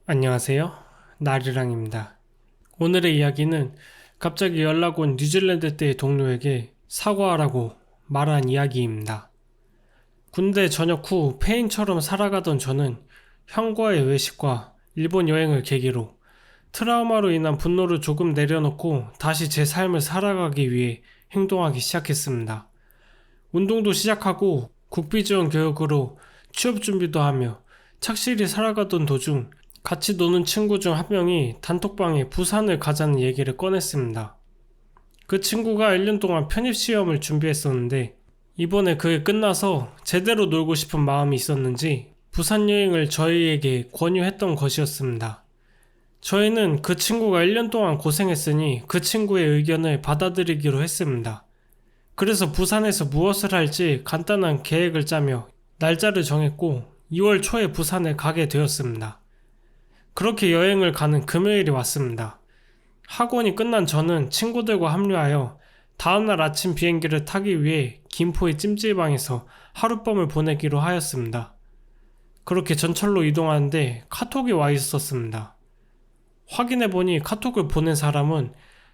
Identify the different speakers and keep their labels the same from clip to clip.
Speaker 1: 안녕하세요. 나리랑입니다. 오늘의 이야기는 갑자기 연락 온 뉴질랜드 때의 동료에게 사과하라고 말한 이야기입니다. 군대 전역 후 폐인처럼 살아가던 저는 형과의 외식과 일본 여행을 계기로 트라우마로 인한 분노를 조금 내려놓고 다시 제 삶을 살아가기 위해 행동하기 시작했습니다. 운동도 시작하고 국비지원 교육으로 취업 준비도 하며 착실히 살아가던 도중 같이 노는 친구 중 한 명이 단톡방에 부산을 가자는 얘기를 꺼냈습니다. 그 친구가 1년 동안 편입시험을 준비했었는데 이번에 그게 끝나서 제대로 놀고 싶은 마음이 있었는지 부산 여행을 저희에게 권유했던 것이었습니다. 저희는 그 친구가 1년 동안 고생했으니 그 친구의 의견을 받아들이기로 했습니다. 그래서 부산에서 무엇을 할지 간단한 계획을 짜며 날짜를 정했고 2월 초에 부산에 가게 되었습니다. 그렇게 여행을 가는 금요일이 왔습니다. 학원이 끝난 저는 친구들과 합류하여 다음날 아침 비행기를 타기 위해 김포의 찜질방에서 하룻밤을 보내기로 하였습니다. 그렇게 전철로 이동하는데 카톡이 와 있었습니다. 확인해보니 카톡을 보낸 사람은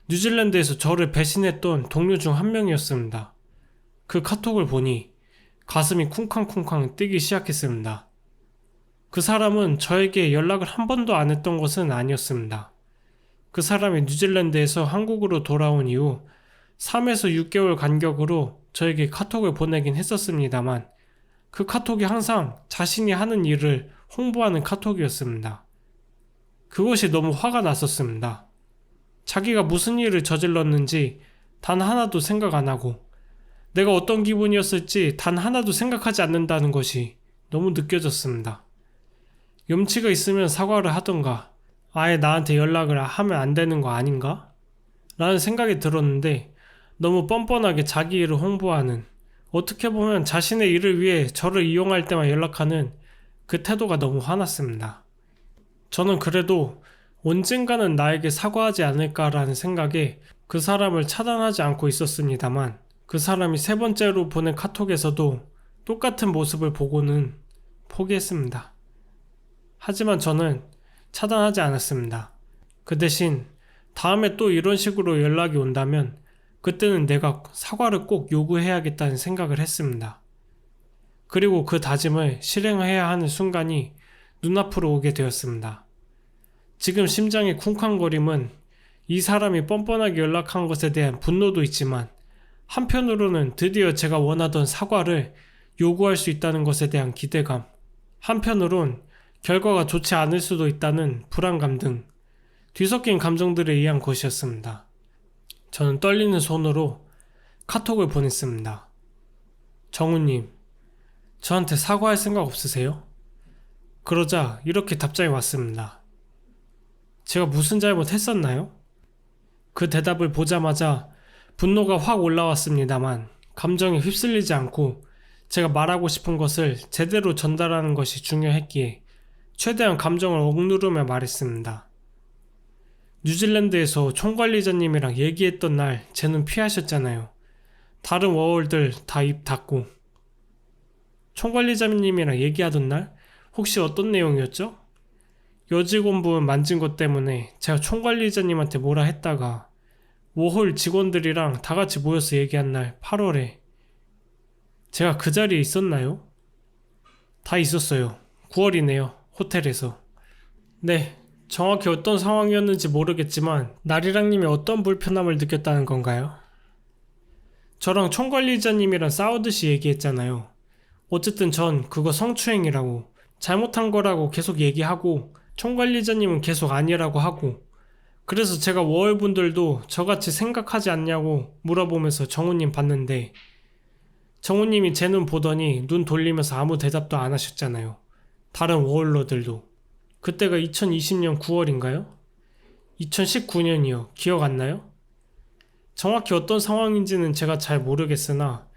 Speaker 1: 뉴질랜드에서 저를 배신했던 동료 중 한 명이었습니다. 그 카톡을 보니 가슴이 쿵쾅쿵쾅 뛰기 시작했습니다. 그 사람은 저에게 연락을 한 번도 안 했던 것은 아니었습니다. 그 사람이 뉴질랜드에서 한국으로 돌아온 이후 3에서 6개월 간격으로 저에게 카톡을 보내긴 했었습니다만 그 카톡이 항상 자신이 하는 일을 홍보하는 카톡이었습니다. 그것이 너무 화가 났었습니다. 자기가 무슨 일을 저질렀는지 단 하나도 생각 안 하고 내가 어떤 기분이었을지 단 하나도 생각하지 않는다는 것이 너무 느껴졌습니다. 염치가 있으면 사과를 하던가 아예 나한테 연락을 하면 안 되는 거 아닌가? 라는 생각이 들었는데 너무 뻔뻔하게 자기 일을 홍보하는, 어떻게 보면 자신의 일을 위해 저를 이용할 때만 연락하는 그 태도가 너무 화났습니다. 저는 그래도 언젠가는 나에게 사과하지 않을까라는 생각에 그 사람을 차단하지 않고 있었습니다만 그 사람이 세 번째로 보낸 카톡에서도 똑같은 모습을 보고는 포기했습니다. 하지만 저는 차단하지 않았습니다. 그 대신 다음에 또 이런 식으로 연락이 온다면 그때는 내가 사과를 꼭 요구해야겠다는 생각을 했습니다. 그리고 그 다짐을 실행해야 하는 순간이 눈앞으로 오게 되었습니다. 지금 심장의 쿵쾅거림은 이 사람이 뻔뻔하게 연락한 것에 대한 분노도 있지만 한편으로는 드디어 제가 원하던 사과를 요구할 수 있다는 것에 대한 기대감, 한편으론 결과가 좋지 않을 수도 있다는 불안감 등 뒤섞인 감정들에 의한 것이었습니다. 저는 떨리는 손으로 카톡을 보냈습니다. 정우님, 저한테 사과할 생각 없으세요? 그러자 이렇게 답장이 왔습니다. 제가 무슨 잘못했었나요? 그 대답을 보자마자 분노가 확 올라왔습니다만 감정에 휩쓸리지 않고 제가 말하고 싶은 것을 제대로 전달하는 것이 중요했기에 최대한 감정을 억누르며 말했습니다. 뉴질랜드에서 총관리자님이랑 얘기했던 날 제 눈 피하셨잖아요. 다른 워홀들 다 입 닫고. 총관리자님이랑 얘기하던 날 혹시 어떤 내용이었죠? 여직원분 만진 것 때문에 제가 총관리자님한테 뭐라 했다가 워홀 직원들이랑 다 같이 모여서 얘기한 날 8월에 제가 그 자리에 있었나요? 다 있었어요. 9월이네요. 호텔에서. 네, 정확히 어떤 상황이었는지 모르겠지만 나리랑님이 어떤 불편함을 느꼈다는 건가요? 저랑 총관리자님이랑 싸우듯이 얘기했잖아요. 어쨌든 전 그거 성추행이라고, 잘못한 거라고 계속 얘기하고 총관리자님은 계속 아니라고 하고, 그래서 제가 워홀분들도 저같이 생각하지 않냐고 물어보면서 정우님 봤는데 정우님이 제 눈 보더니 눈 돌리면서 아무 대답도 안 하셨잖아요. 다른 워홀러들도. 그때가 2020년 9월인가요? 2019년이요. 기억 안 나요? 정확히 어떤 상황인지는 제가 잘 모르겠으나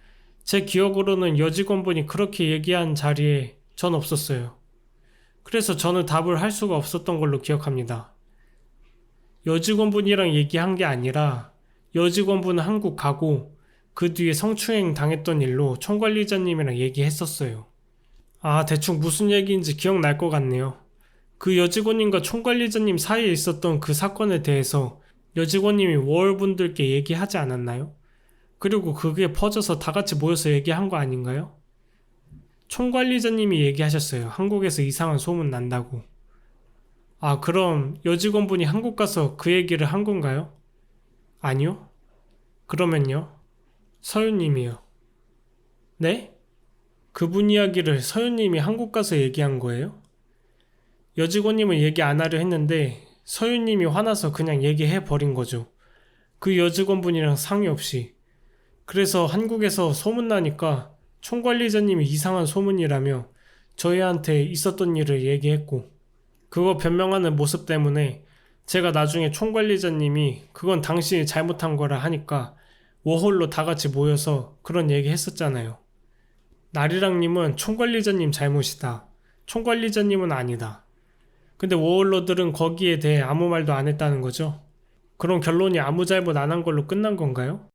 Speaker 1: 제 기억으로는 여직원분이 그렇게 얘기한 자리에 전 없었어요. 그래서 저는 답을 할 수가 없었던 걸로 기억합니다. 여직원분이랑 얘기한 게 아니라 여직원분은 한국 가고 그 뒤에 성추행 당했던 일로 총관리자님이랑 얘기했었어요. 아, 대충 무슨 얘기인지 기억날 것 같네요. 그 여직원님과 총관리자님 사이에 있었던 그 사건에 대해서 여직원님이 워홀분들께 얘기하지 않았나요? 그리고 그게 퍼져서 다 같이 모여서 얘기한 거 아닌가요? 총관리자님이 얘기하셨어요. 한국에서 이상한 소문 난다고. 아, 그럼 여직원분이 한국 가서 그 얘기를 한 건가요? 아니요? 그러면요? 서윤님이요. 네? 그분 이야기를 서윤님이 한국 가서 얘기한 거예요? 여직원님은 얘기 안 하려 했는데 서윤님이 화나서 그냥 얘기해 버린 거죠. 그 여직원분이랑 상의 없이. 그래서 한국에서 소문나니까 총관리자님이 이상한 소문이라며 저희한테 있었던 일을 얘기했고, 그거 변명하는 모습 때문에 제가 나중에 총관리자님이 그건 당신이 잘못한 거라 하니까 워홀로 다 같이 모여서 그런 얘기 했었잖아요. 나리랑님은 총관리자님 잘못이다. 총관리자님은 아니다. 근데 워홀러들은 거기에 대해 아무 말도 안 했다는 거죠. 그럼 결론이 아무 잘못 안 한 걸로 끝난 건가요?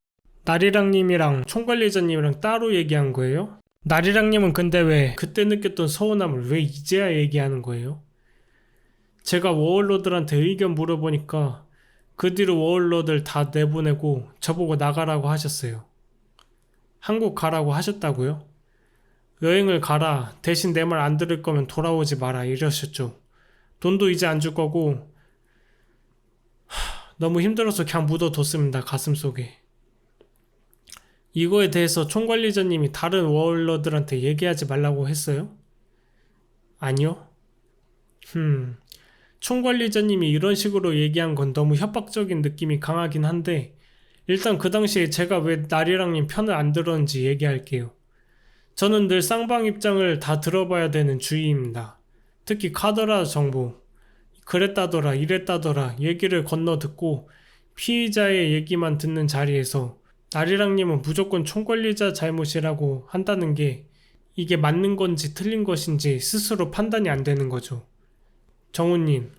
Speaker 1: 나리랑님이랑 총관리자님이랑 따로 얘기한 거예요? 나리랑님은 근데 왜 그때 느꼈던 서운함을 왜 이제야 얘기하는 거예요? 제가 워홀러들한테 의견 물어보니까 그 뒤로 워홀러들 다 내보내고 저보고 나가라고 하셨어요. 한국 가라고 하셨다고요? 여행을 가라. 대신 내 말 안 들을 거면 돌아오지 마라. 이러셨죠. 돈도 이제 안 줄 거고 너무 힘들어서 그냥 묻어뒀습니다. 가슴속에. 이거에 대해서 총관리자님이 다른 워홀러들한테 얘기하지 말라고 했어요? 아니요. 총관리자님이 이런 식으로 얘기한 건 너무 협박적인 느낌이 강하긴 한데 일단 그 당시에 제가 왜 나리랑님 편을 안 들었는지 얘기할게요. 저는 늘 쌍방 입장을 다 들어봐야 되는 주의입니다. 특히 카더라 정보, 그랬다더라 이랬다더라 얘기를 건너 듣고 피의자의 얘기만 듣는 자리에서 나리랑님은 무조건 총관리자 잘못이라고 한다는 게 이게 맞는 건지 틀린 것인지 스스로 판단이 안 되는 거죠. 정우님,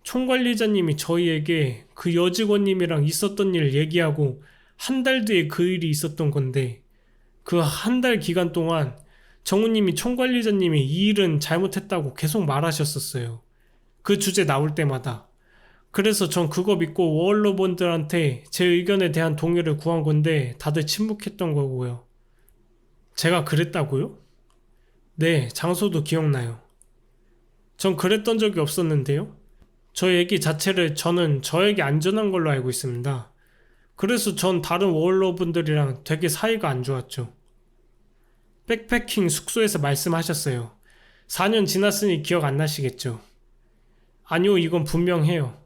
Speaker 1: 총관리자님이 저희에게 그 여직원님이랑 있었던 일 얘기하고 한 달 뒤에 그 일이 있었던 건데 그 한 달 기간 동안 정우님이 총관리자님이 이 일은 잘못했다고 계속 말하셨었어요. 그 주제 나올 때마다. 그래서 전 그거 믿고 워홀러분들한테 제 의견에 대한 동의를 구한 건데 다들 침묵했던 거고요. 제가 그랬다고요? 네, 장소도 기억나요. 전 그랬던 적이 없었는데요. 저 얘기 자체를 저는 저에게 안전한 걸로 알고 있습니다. 그래서 전 다른 워홀러분들이랑 되게 사이가 안 좋았죠. 백패킹 숙소에서 말씀하셨어요. 4년 지났으니 기억 안 나시겠죠? 아니요, 이건 분명해요.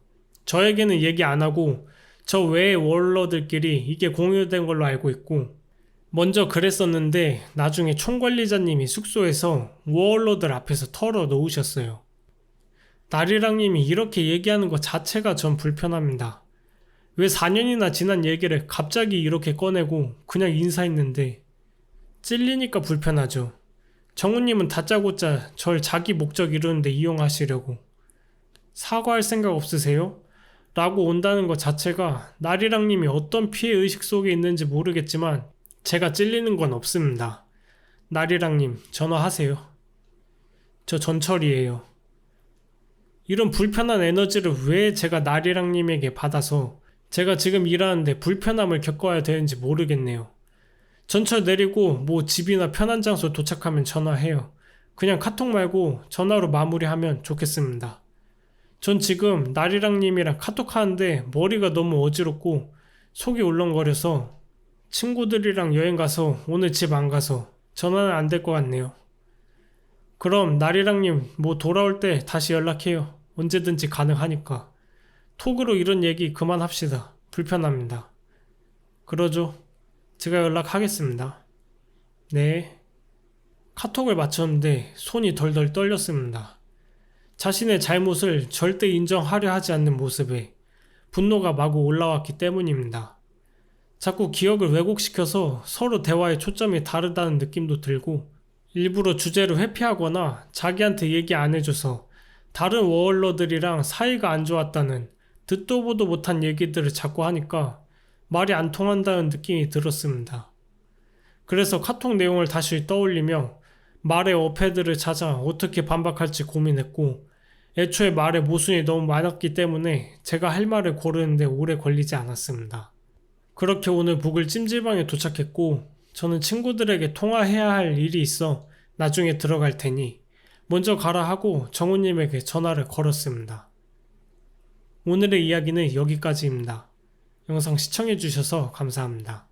Speaker 1: 저에게는 얘기 안 하고 저 외의 워홀러들끼리 이게 공유된 걸로 알고 있고 먼저 그랬었는데 나중에 총관리자님이 숙소에서 워홀러들 앞에서 털어 놓으셨어요. 나리랑님이 이렇게 얘기하는 것 자체가 전 불편합니다. 왜 4년이나 지난 얘기를 갑자기 이렇게 꺼내고 그냥 인사했는데 찔리니까 불편하죠. 정우님은 다짜고짜 절 자기 목적 이루는데 이용하시려고. 사과할 생각 없으세요? 라고 온다는 것 자체가 나리랑님이 어떤 피해의식 속에 있는지 모르겠지만 제가 찔리는 건 없습니다. 나리랑님 전화하세요. 저 전철이에요. 이런 불편한 에너지를 왜 제가 나리랑님에게 받아서 제가 지금 일하는데 불편함을 겪어야 되는지 모르겠네요. 전철 내리고 뭐 집이나 편한 장소 도착하면 전화해요. 그냥 카톡 말고 전화로 마무리하면 좋겠습니다. 전 지금 나리랑님이랑 카톡하는데 머리가 너무 어지럽고 속이 울렁거려서 친구들이랑 여행 가서 오늘 집 안 가서 전화는 안 될 것 같네요. 그럼 나리랑님 뭐 돌아올 때 다시 연락해요. 언제든지 가능하니까. 톡으로 이런 얘기 그만합시다. 불편합니다. 그러죠. 제가 연락하겠습니다. 네. 카톡을 마쳤는데 손이 덜덜 떨렸습니다. 자신의 잘못을 절대 인정하려 하지 않는 모습에 분노가 마구 올라왔기 때문입니다. 자꾸 기억을 왜곡시켜서 서로 대화의 초점이 다르다는 느낌도 들고 일부러 주제를 회피하거나 자기한테 얘기 안 해줘서 다른 워홀러들이랑 사이가 안 좋았다는 듣도 보도 못한 얘기들을 자꾸 하니까 말이 안 통한다는 느낌이 들었습니다. 그래서 카톡 내용을 다시 떠올리며 말의 어폐들을 찾아 어떻게 반박할지 고민했고 애초에 말에 모순이 너무 많았기 때문에 제가 할 말을 고르는데 오래 걸리지 않았습니다. 그렇게 오늘 북을 찜질방에 도착했고 저는 친구들에게 통화해야 할 일이 있어 나중에 들어갈 테니 먼저 가라 하고 정우님에게 전화를 걸었습니다. 오늘의 이야기는 여기까지입니다. 영상 시청해주셔서 감사합니다.